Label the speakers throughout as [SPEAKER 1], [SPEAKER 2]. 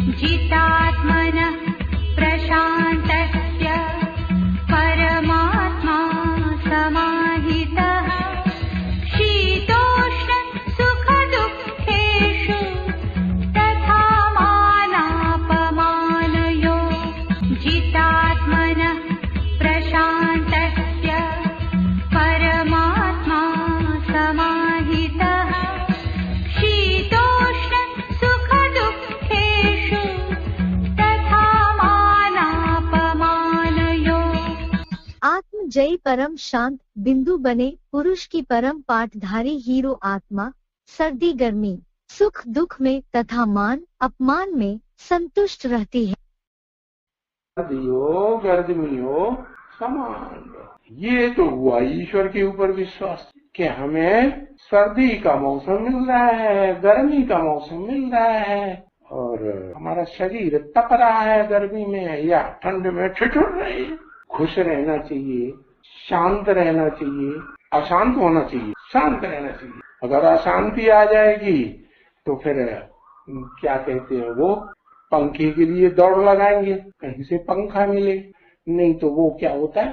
[SPEAKER 1] जितात्मनः प्रशान्तस्य परमात्मा समाहितः शीतोष्ण सुखदुःखेषु तथा मानापमानयो जितात्मनः प्रशान्तस्य परमात्मा समाहितः शीतोष्ण सुखदुःखेषु तथा मानापमानयो।
[SPEAKER 2] आत्म जयी परम शांत बिंदु बने पुरुष की परम पाठधारी हीरो आत्मा सर्दी गर्मी सुख दुख में तथा मान अपमान में संतुष्ट रहती है।
[SPEAKER 3] सर्दियों गर्मियों समान, ये तो हुआ ईश्वर के ऊपर विश्वास कि हमें सर्दी का मौसम मिल रहा है, गर्मी का मौसम मिल रहा है और हमारा शरीर तप रहा है गर्मी में या ठंड में ठिठुर रहे। खुश रहना चाहिए, शांत रहना चाहिए, अशांत होना चाहिए, शांत रहना चाहिए। अगर अशांति आ जाएगी तो फिर क्या कहते हैं वो पंखे के लिए दौड़ लगाएंगे, कहीं से पंखा मिले, नहीं तो वो क्या होता है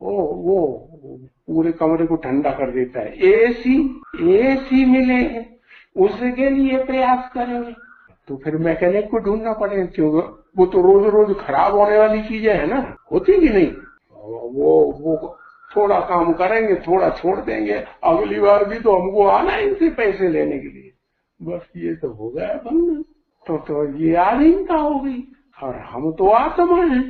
[SPEAKER 3] वो पूरे कमरे को ठंडा कर देता है। एसी मिले उसके लिए प्रयास करेंगे तो फिर मैकेनिक को ढूंढना पड़ेगा, क्योंकि वो तो रोज रोज खराब होने वाली चीजें है ना, होती कि नहीं। वो थोड़ा काम करेंगे, थोड़ा छोड़ देंगे, अगली बार भी तो हमको आना है इनसे पैसे लेने के लिए। बस ये तो हो गया बंद, तो ये आधीनता हो गई। और हम तो आत्मा है,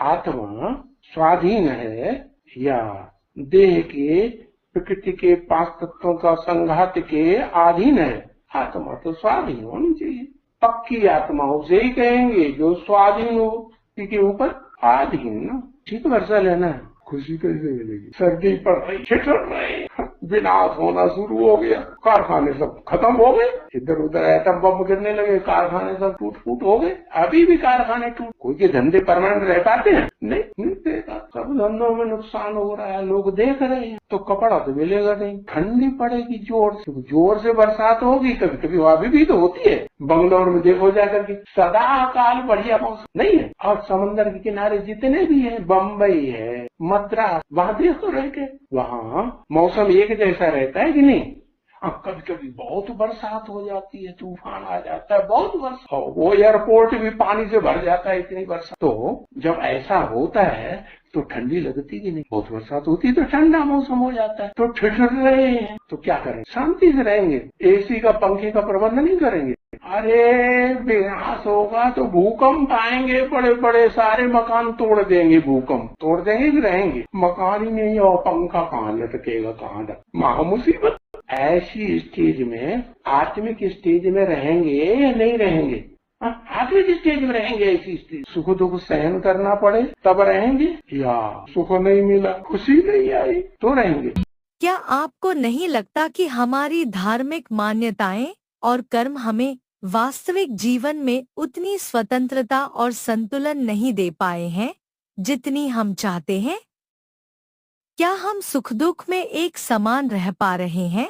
[SPEAKER 3] आत्मा स्वाधीन है या देह के प्रकृति के 5 तत्वों का संघात के अधीन है। आत्मा तो स्वाधीन होनी चाहिए। पक्की आत्मा उसे ही कहेंगे जो स्वाधीन हो, के ऊपर अधीन ना। ठीक वर्षा लेना है, खुशी कैसे मिलेगी। सर्दी पड़ रही, ठिठुर रहे, विनाश होना शुरू हो गया, कारखाने सब खत्म हो गए, इधर उधर एटम बम गिरने लगे, कारखाने सब टूट फूट हो गए। अभी भी कारखाने टूट, कोई के धंधे परमानेंट रह पाते हैं? नहीं देगा, सब धंधों में नुकसान हो रहा है, लोग देख रहे हैं। तो कपड़ा तो मिलेगा नहीं, ठंडी पड़ेगी जोर से बरसात होगी, कभी कभी अभी भी तो होती है। बंगलोर में देखो जाकर के सदा काल बढ़िया मौसम नहीं है। और समंदर के किनारे जितने भी है, बम्बई है, मद्रास, वहाँ देखो रह के वहाँ मौसम एक जैसा रहता है कि नहीं। कभी कभी बहुत बरसात हो जाती है, तूफान आ जाता है, बहुत बरसात, वो एयरपोर्ट भी पानी से भर जाता है, इतनी बरसात। तो जब ऐसा होता है तो ठंडी लगती कि नहीं। बहुत बरसात होती है तो ठंडा मौसम हो जाता है, तो ठिठुर रहे हैं। तो क्या करें, शांति से रहेंगे, एसी का पंखे का प्रबंध नहीं करेंगे। अरे विनाश होगा तो भूकंप आएंगे, बड़े बड़े सारे मकान तोड़ देंगे, भूकंप तोड़ देंगे कि रहेंगे। मकान ही नहीं और पंखा कहाँ लटकेगा, कहाँ महामुसीबत। ऐसी स्टेज में, आत्मिक स्टेज में रहेंगे या नहीं रहेंगे? आत्मिक स्टेज में रहेंगे। ऐसी स्टेज सुख दुख सहन करना पड़े तब रहेंगे, या सुख नहीं मिला, खुशी नहीं आई तो रहेंगे।
[SPEAKER 2] क्या आपको नहीं लगता कि हमारी धार्मिक मान्यताएं और कर्म हमें वास्तविक जीवन में उतनी स्वतंत्रता और संतुलन नहीं दे पाए हैं जितनी हम चाहते हैं? क्या हम सुख दुख में एक समान रह पा रहे हैं?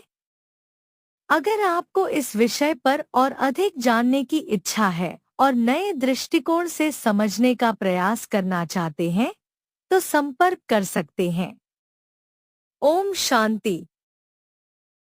[SPEAKER 2] अगर आपको इस विषय पर और अधिक जानने की इच्छा है और नए दृष्टिकोण से समझने का प्रयास करना चाहते हैं, तो संपर्क कर सकते हैं। ओम शांति।